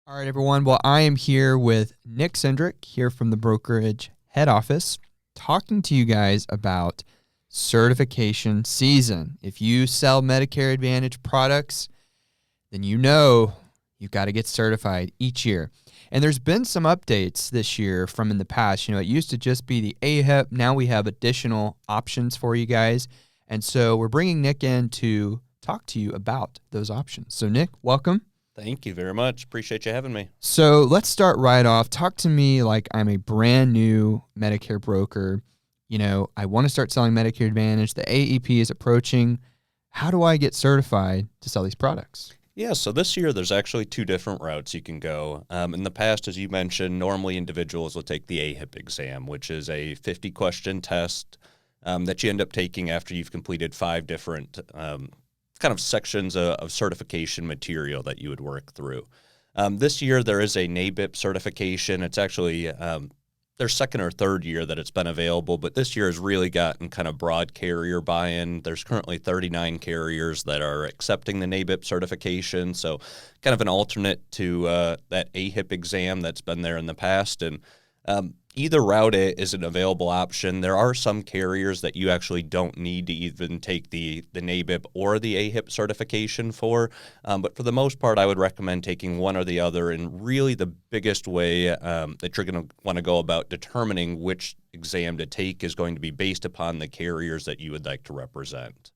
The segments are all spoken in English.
All right, everyone. Well, I am here with Nick Cindric here from the Brokerage head office, talking to you guys about certification season. If you sell Medicare Advantage products, then you know you've got to get certified each year. And there's been some updates this year from in the past. It used to just be the AHIP. Now we have additional options for you guys. And so we're bringing Nick in to talk to you about those options. So, Nick, welcome. Thank you very much. Appreciate you having me. So let's start right off. Talk to me like I'm a brand new Medicare broker. I want to start selling Medicare Advantage. The AEP is approaching. How do I get certified to sell these products? Yeah, so this year there's actually two different routes you can go. In the past, as you mentioned, normally individuals will take the AHIP exam, which is a 50-question test that you end up taking after you've completed 5 different kind of sections of certification material that you would work through. This year, there is a NABIP certification. It's actually their second or third year that it's been available, but this year has really gotten kind of broad carrier buy-in. There's currently 39 carriers that are accepting the NABIP certification, so kind of an alternate to that AHIP exam that's been there in the past. And either route is an available option. There are some carriers that you actually don't need to even take the NABIP or the AHIP certification for. But for the most part, I would recommend taking one or the other. And really the biggest way that you're going to want to go about determining which exam to take is going to be based upon the carriers that you would like to represent.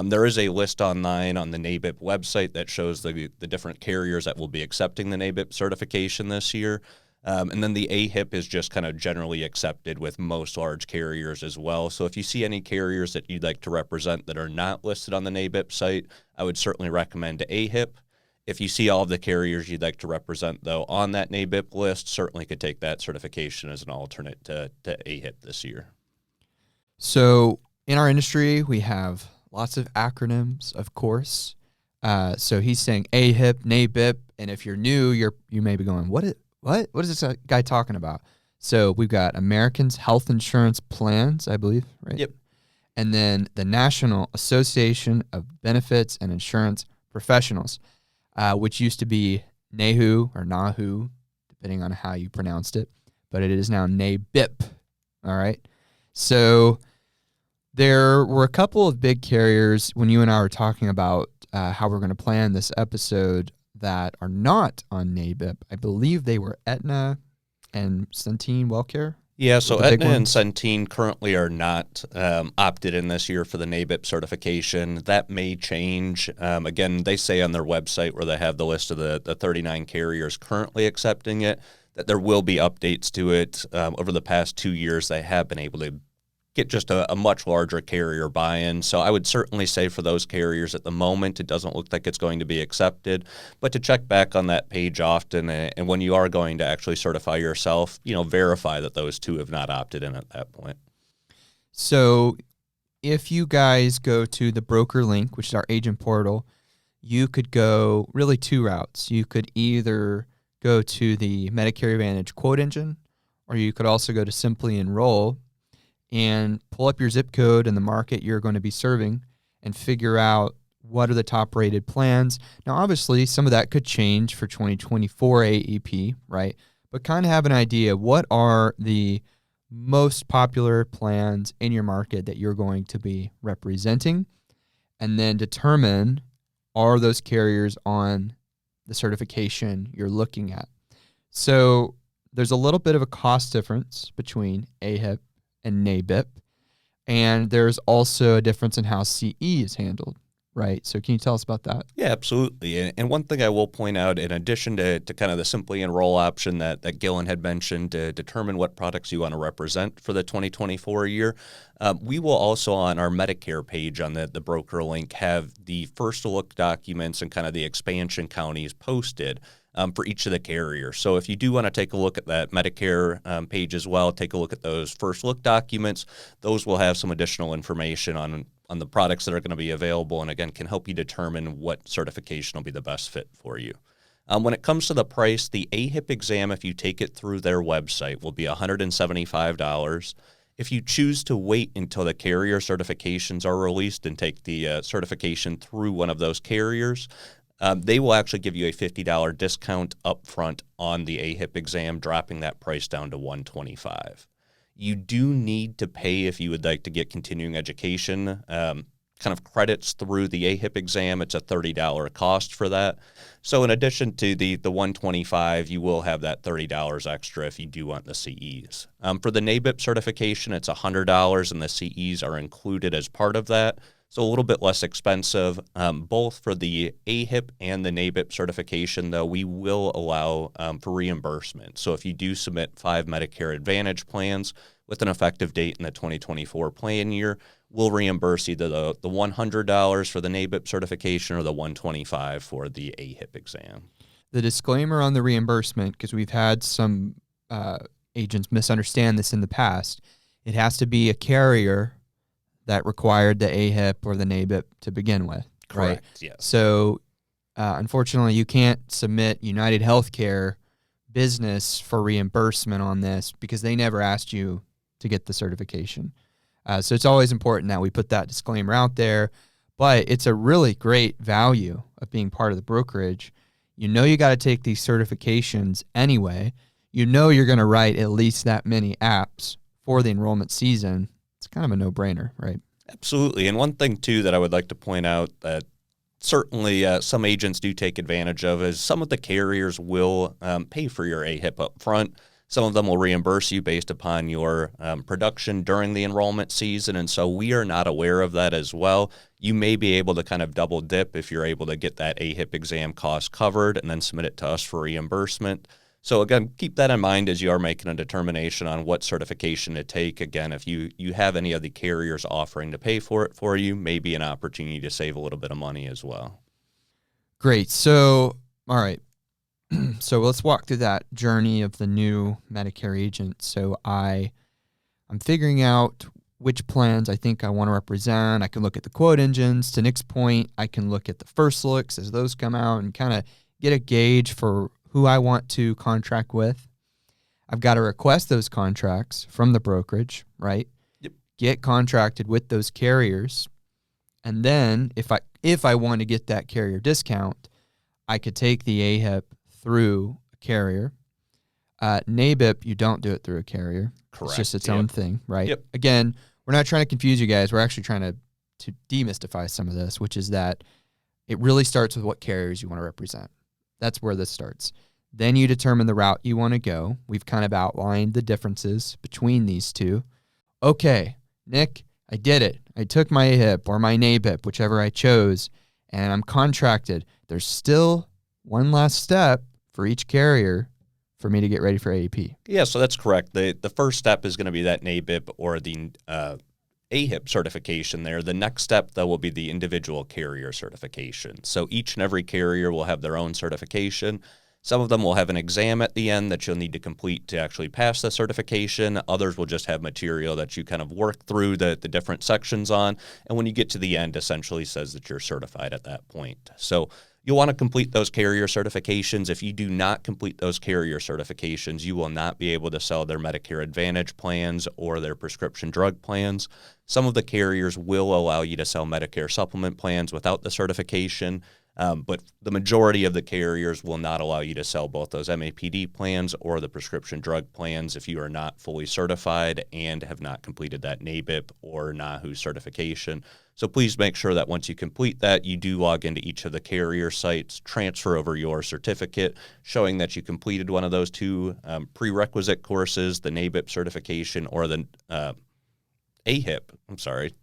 There is a list online on the NABIP website that shows the different carriers that will be accepting the NABIP certification this year. And then the AHIP is just kind of generally accepted with most large carriers as well. So if you see any carriers that you'd like to represent that are not listed on the NABIP site, I would certainly recommend AHIP. If you see all of the carriers you'd like to represent, though, on that NABIP list, certainly could take that certification as an alternate to AHIP this year. So in our industry, we have lots of acronyms, of course. So he's saying AHIP, NABIP, and if you're new, you may be going, What is this guy talking about? So we've got Americans Health Insurance Plans, I believe, right? Yep. And then the National Association of Benefits and Insurance Professionals, which used to be NAHU or NAHU, depending on how you pronounced it, but it is now NABIP. All right. So there were a couple of big carriers when you and I were talking about how we're going to plan this episode that are not on NABIP. I believe they were Aetna and Centene WellCare. Yeah, so Aetna and Centene currently are not opted in this year for the NABIP certification. That may change. Again, they say on their website where they have the list of the 39 carriers currently accepting it, that there will be updates to it. Over the past 2 years, they have been able to get just a much larger carrier buy-in. So I would certainly say for those carriers at the moment, it doesn't look like it's going to be accepted. But to check back on that page often, and when you are going to actually certify yourself, verify that those two have not opted in at that point. So if you guys go to the broker link, which is our agent portal, you could go really 2 routes. You could either go to the Medicare Advantage quote engine, or you could also go to Simply Enroll and pull up your zip code and the market you're going to be serving and figure out what are the top rated plans. Now, obviously, some of that could change for 2024 AEP, right? But kind of have an idea, what are the most popular plans in your market that you're going to be representing, and then determine, are those carriers on the certification you're looking at? So there's a little bit of a cost difference between AHIP and NABIP, and there's also a difference in how CE is handled, right? So can you tell us about that? Yeah, absolutely. And one thing I will point out, in addition to kind of the Simply Enroll option that Gillan had mentioned to determine what products you want to represent for the 2024 year, we will also on our Medicare page on the broker link have the first look documents and kind of the expansion counties posted for each of the carriers. So if you do want to take a look at that Medicare page as well, take a look at those first look documents. Those will have some additional information on the products that are going to be available, and again, can help you determine what certification will be the best fit for you. When it comes to the price, the AHIP exam, if you take it through their website, will be $175. If you choose to wait until the carrier certifications are released and take the certification through one of those carriers, they will actually give you a $50 discount up front on the AHIP exam, dropping that price down to $125. You do need to pay if you would like to get continuing education kind of credits through the AHIP exam. It's a $30 cost for that. So in addition to the $125, you will have that $30 extra if you do want the CEs. For the NABIP certification, it's $100, and the CEs are included as part of that. So a little bit less expensive. Both for the AHIP and the NABIP certification, though, we will allow for reimbursement. So if you do submit 5 Medicare Advantage plans with an effective date in the 2024 plan year, we'll reimburse either the $100 for the NABIP certification or the $125 for the AHIP exam. The disclaimer on the reimbursement, because we've had some agents misunderstand this in the past, it has to be a carrier that required the AHIP or the NABIP to begin with. Correct, right? yes. So unfortunately, you can't submit United Healthcare business for reimbursement on this because they never asked you to get the certification. So it's always important that we put that disclaimer out there, but it's a really great value of being part of the brokerage. You know you got to take these certifications anyway. You know you're going to write at least that many apps for the enrollment season. It's kind of a no-brainer, right? Absolutely. And one thing, too, that I would like to point out that certainly some agents do take advantage of is some of the carriers will pay for your AHIP up front. Some of them will reimburse you based upon your production during the enrollment season, and so we are not aware of that as well. You may be able to kind of double dip if you're able to get that AHIP exam cost covered and then submit it to us for reimbursement. So again, keep that in mind as you are making a determination on what certification to take. Again, if you have any of the carriers offering to pay for it for you, maybe an opportunity to save a little bit of money as well. Great. So, all right. So let's walk through that journey of the new Medicare agent. So I'm figuring out which plans I think I want to represent. I can look at the quote engines. To Nick's point, I can look at the first looks as those come out and kind of get a gauge for who I want to contract with. I've got to request those contracts from the brokerage, right? Yep. Get contracted with those carriers. And then if I want to get that carrier discount, I could take the AHIP through a carrier. NABIP, you don't do it through a carrier. Correct. It's just its own thing, right? Yep. Again, we're not trying to confuse you guys. We're actually trying to demystify some of this, which is that it really starts with what carriers you want to represent. That's where this starts. Then you determine the route you want to go. We've kind of outlined the differences between these two. Okay, Nick, I did it. I took my AHIP or my NABIP, whichever I chose, and I'm contracted. There's still one last step for each carrier for me to get ready for AEP. Yeah, so that's correct. The first step is going to be that NABIP or the AHIP certification there. The next step, though, will be the individual carrier certification. So each and every carrier will have their own certification. Some of them will have an exam at the end that you'll need to complete to actually pass the certification. Others will just have material that you kind of work through the different sections on. And when you get to the end, essentially says that you're certified at that point. So you'll want to complete those carrier certifications. If you do not complete those carrier certifications, you will not be able to sell their Medicare Advantage plans or their prescription drug plans. Some of the carriers will allow you to sell Medicare supplement plans without the certification, but the majority of the carriers will not allow you to sell both those MAPD plans or the prescription drug plans if you are not fully certified and have not completed that NABIP or NAHU certification. So please make sure that once you complete that, you do log into each of the carrier sites, transfer over your certificate showing that you completed one of those two prerequisite courses, the NABIP certification or the AHIP,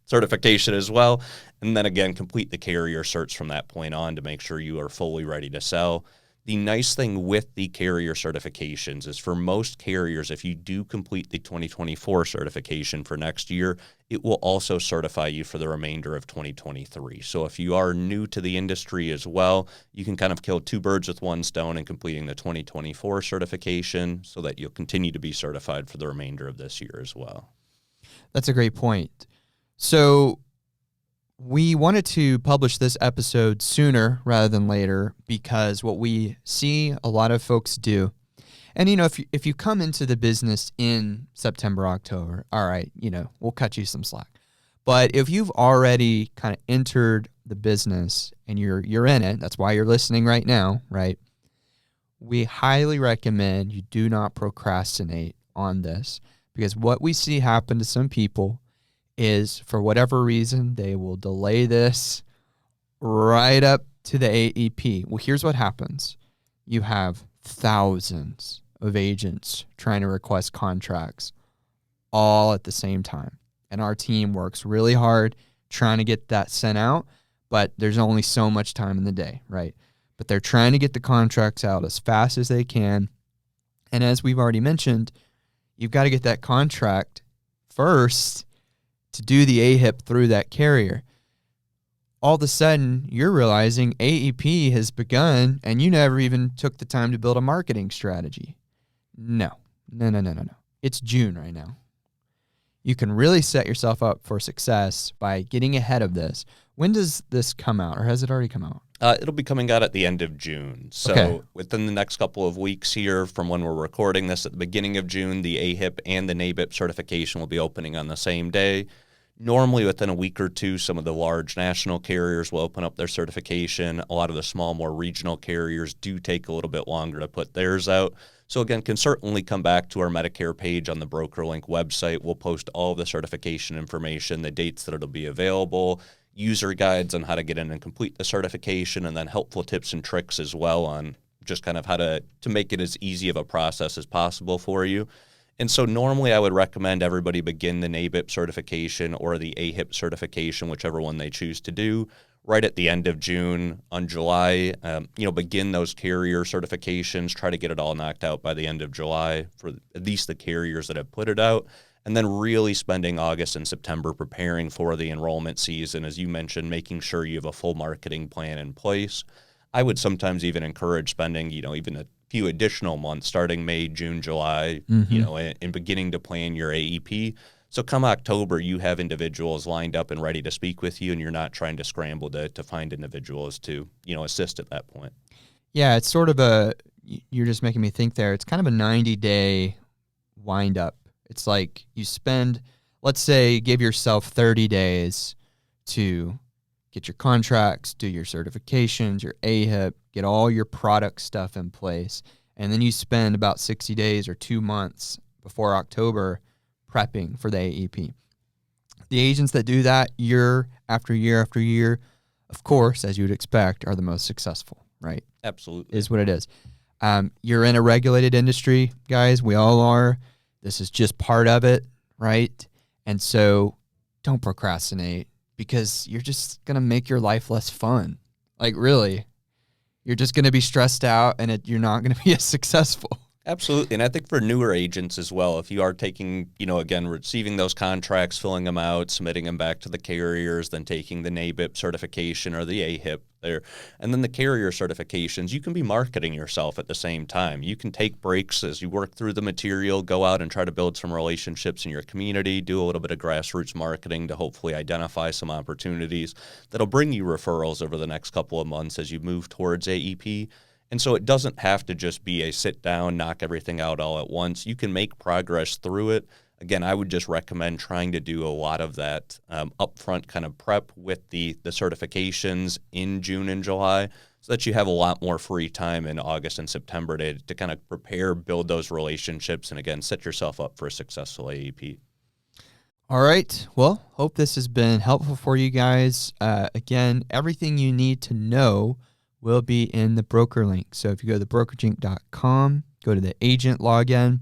certification as well. And then again, complete the carrier certs from that point on to make sure you are fully ready to sell. The nice thing with the carrier certifications is for most carriers, if you do complete the 2024 certification for next year, it will also certify you for the remainder of 2023. So if you are new to the industry as well, you can kind of kill two birds with one stone in completing the 2024 certification so that you'll continue to be certified for the remainder of this year as well. That's a great point. So we wanted to publish this episode sooner rather than later because what we see a lot of folks do, and if you come into the business in September, October, all right, we'll cut you some slack. But if you've already kind of entered the business and you're in it, that's why you're listening right now, right? We highly recommend you do not procrastinate on this, because what we see happen to some people is, for whatever reason, they will delay this right up to the AEP. Well, here's what happens. You have thousands of agents trying to request contracts all at the same time. And our team works really hard trying to get that sent out, but there's only so much time in the day, right? But they're trying to get the contracts out as fast as they can. And as we've already mentioned, you've got to get that contract first to do the AHIP through that carrier. All of a sudden, you're realizing AEP has begun and you never even took the time to build a marketing strategy. No. It's June right now. You can really set yourself up for success by getting ahead of this. When does this come out, or has it already come out? It'll be coming out at the end of June. So Okay. Within the next couple of weeks here from when we're recording this, at the beginning of June, the AHIP and the NABIP certification will be opening on the same day. Normally within a week or two, some of the large national carriers will open up their certification. A lot of the small, more regional carriers do take a little bit longer to put theirs out. So again, can certainly come back to our Medicare page on the BrokerLink website. We'll post all of the certification information, the dates that it'll be available, user guides on how to get in and complete the certification, and then helpful tips and tricks as well on just kind of how to make it as easy of a process as possible for you. And so normally I would recommend everybody begin the NABIP certification or the AHIP certification, whichever one they choose to do, right at the end of June. On July, begin those carrier certifications, try to get it all knocked out by the end of July for at least the carriers that have put it out. And then really spending August and September preparing for the enrollment season, as you mentioned, making sure you have a full marketing plan in place. I would sometimes even encourage spending, even a few additional months, starting May, June, July, and beginning to plan your AEP. So come October, you have individuals lined up and ready to speak with you, and you're not trying to scramble to find individuals to, assist at that point. Yeah, it's sort of you're just making me think there. It's kind of a 90-day wind up. It's like you spend, let's say, give yourself 30 days to get your contracts, do your certifications, your AHIP, get all your product stuff in place. And then you spend about 60 days or 2 months before October prepping for the AEP. The agents that do that year after year after year, of course, as you would expect, are the most successful, right? Absolutely. Is what it is. You're in a regulated industry, guys. We all are. This is just part of it, right? And so don't procrastinate, because you're just going to make your life less fun. Like, really, you're just going to be stressed out, and you're not going to be as successful. Absolutely. And I think for newer agents as well, if you are taking, again, receiving those contracts, filling them out, submitting them back to the carriers, then taking the NABIP certification or the AHIP there, and then the carrier certifications, you can be marketing yourself at the same time. You can take breaks as you work through the material, go out and try to build some relationships in your community, do a little bit of grassroots marketing to hopefully identify some opportunities that'll bring you referrals over the next couple of months as you move towards AEP. And so it doesn't have to just be a sit down, knock everything out all at once. You can make progress through it. Again, I would just recommend trying to do a lot of that upfront kind of prep with the certifications in June and July, so that you have a lot more free time in August and September to kind of prepare, build those relationships, and again, set yourself up for a successful AEP. All right. Well, hope this has been helpful for you guys. Again, everything you need to know will be in the broker link. So if you go to brokerageinc.com, go to the agent login,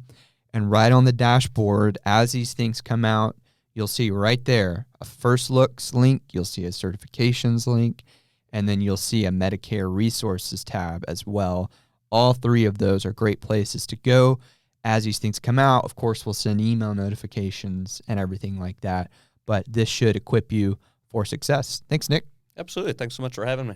and right on the dashboard, as these things come out, you'll see right there a first looks link, you'll see a certifications link, and then you'll see a Medicare resources tab as well. All three of those are great places to go. As these things come out, of course, we'll send email notifications and everything like that, but this should equip you for success. Thanks, Nick. Absolutely. Thanks so much for having me.